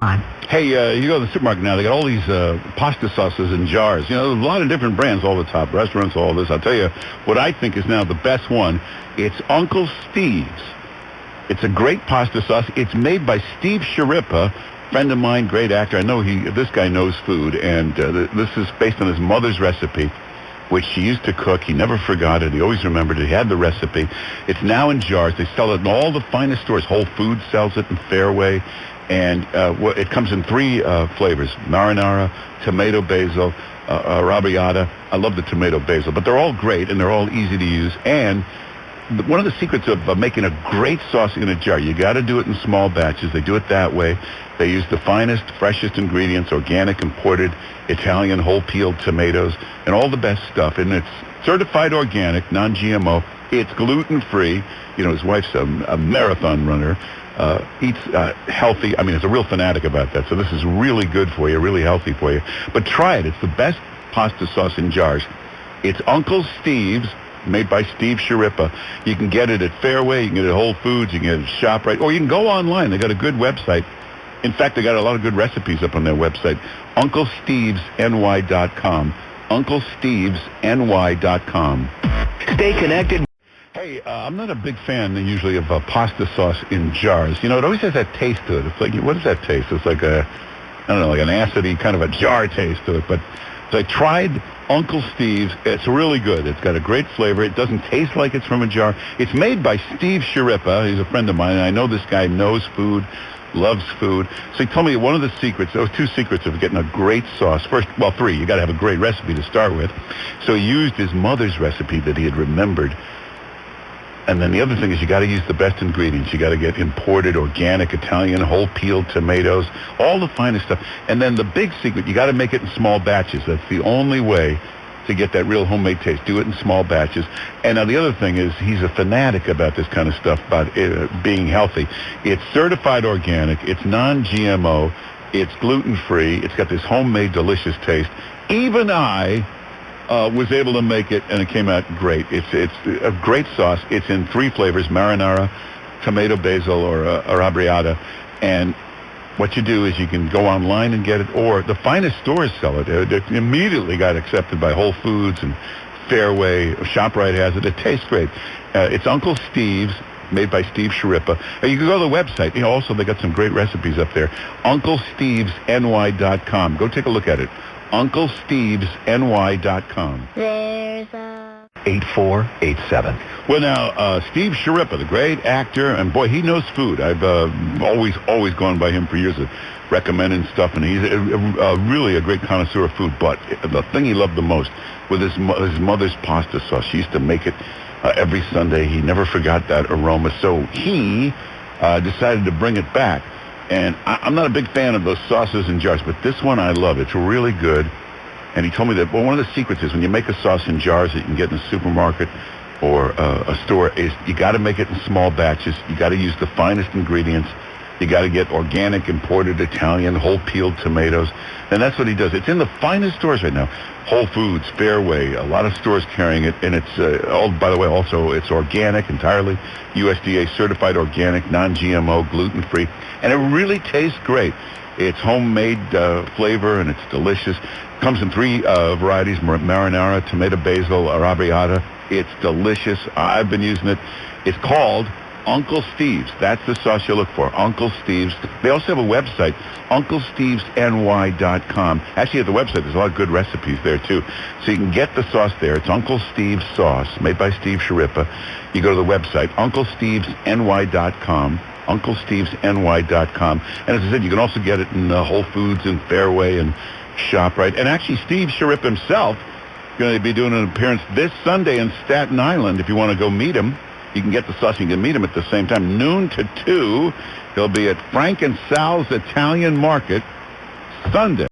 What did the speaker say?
On. Hey, you go to the supermarket now, they got all these pasta sauces in jars. You know, a lot of different brands, all the top restaurants, all this. I'll tell you what I think is now the best one. It's Uncle Steve's. It's a great pasta sauce. It's made by Steve Sciarippa, friend of mine, great actor. I know this guy knows food, and this is based on his mother's recipe, which she used to cook. He never forgot it. He always remembered it. He had the recipe. It's now in jars. They sell it in all the finest stores. Whole Foods sells it, in Fairway. And it comes in three flavors: marinara, tomato basil, arrabbiata. I love the tomato basil, but they're all great and they're all easy to use. And one of the secrets of making a great sauce in a jar, you got to do it in small batches. They do it that way. They use the finest, freshest ingredients, organic, imported, Italian, whole-peeled tomatoes, and all the best stuff. And it's certified organic, non-GMO. It's gluten-free. You know, his wife's a marathon runner. Eats healthy. I mean, it's a real fanatic about that. So this is really good for you, really healthy for you. But try it. It's the best pasta sauce in jars. It's Uncle Steve's, made by Steve Sciarippa. You can get it at Fairway. You can get it at Whole Foods. You can get it at ShopRite. Or you can go online. They got a good website. In fact, they got a lot of good recipes up on their website. UncleStevesNY.com. UncleStevesNY.com. Stay connected. Hey, I'm not a big fan usually of pasta sauce in jars. You know, it always has that taste to it. It's like, what does that taste? It's like I don't know, like an acidy kind of a jar taste to it. But so I tried Uncle Steve's. It's really good. It's got a great flavor. It doesn't taste like it's from a jar. It's made by Steve Sciarippa. He's a friend of mine, and I know this guy knows food, loves food. So he told me one of the secrets, there were two secrets of getting a great sauce. First, well, three. You got to have a great recipe to start with. So he used his mother's recipe that he had remembered. And then the other thing is you got to use the best ingredients. You got to get imported, organic, Italian, whole-peeled tomatoes, all the finest stuff. And then the big secret, you got to make it in small batches. That's the only way to get that real homemade taste. Do it in small batches. And now the other thing is he's a fanatic about this kind of stuff, about being healthy. It's certified organic. It's non-GMO. It's gluten-free. It's got this homemade, delicious taste. Even I was able to make it, and it came out great. It's a great sauce. It's in three flavors: marinara, tomato basil, or arrabbiata. And what you do is you can go online and get it, or the finest stores sell it. It immediately got accepted by Whole Foods and Fairway. ShopRite has it. It tastes great. It's Uncle Steve's, made by Steve Sciarippa. You can go to the website. You know, also, they got some great recipes up there. UncleStevesNY.com. Go take a look at it. UncleStevesNY.com. There's a 8487. Well, now, Steve Sciarippa, the great actor, and boy, he knows food. I've always gone by him for years, recommending stuff, and he's really a great connoisseur of food. But the thing he loved the most was his mother's pasta sauce. She used to make it every Sunday. He never forgot that aroma, so he decided to bring it back. And I'm not a big fan of those sauces in jars, but this one I love. It's really good. And he told me that, well, one of the secrets is when you make a sauce in jars that you can get in a supermarket or a store, is you got to make it in small batches. You got to use the finest ingredients. You got to get organic, imported, Italian, whole-peeled tomatoes. And that's what he does. It's in the finest stores right now. Whole Foods, Fairway, a lot of stores carrying it. And it's, by the way, also it's organic entirely, USDA certified organic, non-GMO, gluten-free. And it really tastes great. It's homemade flavor, and it's delicious. Comes in three varieties: marinara, tomato basil, arrabbiata. It's delicious. I've been using it. It's called Uncle Steve's. That's the sauce you look for, Uncle Steve's. They also have a website, UncleStevesNY.com. Actually, at the website, there's a lot of good recipes there, too. So you can get the sauce there. It's Uncle Steve's sauce, made by Steve Sciarippa. You go to the website, UncleStevesNY.com. UncleStevesNY.com. And as I said, you can also get it in Whole Foods and Fairway and ShopRite. And actually, Steve Sciarippa himself is going to be doing an appearance this Sunday in Staten Island. If you want to go meet him, you can get the sauce. You can meet him at the same time, noon to 2. He'll be at Frank and Sal's Italian Market Sunday.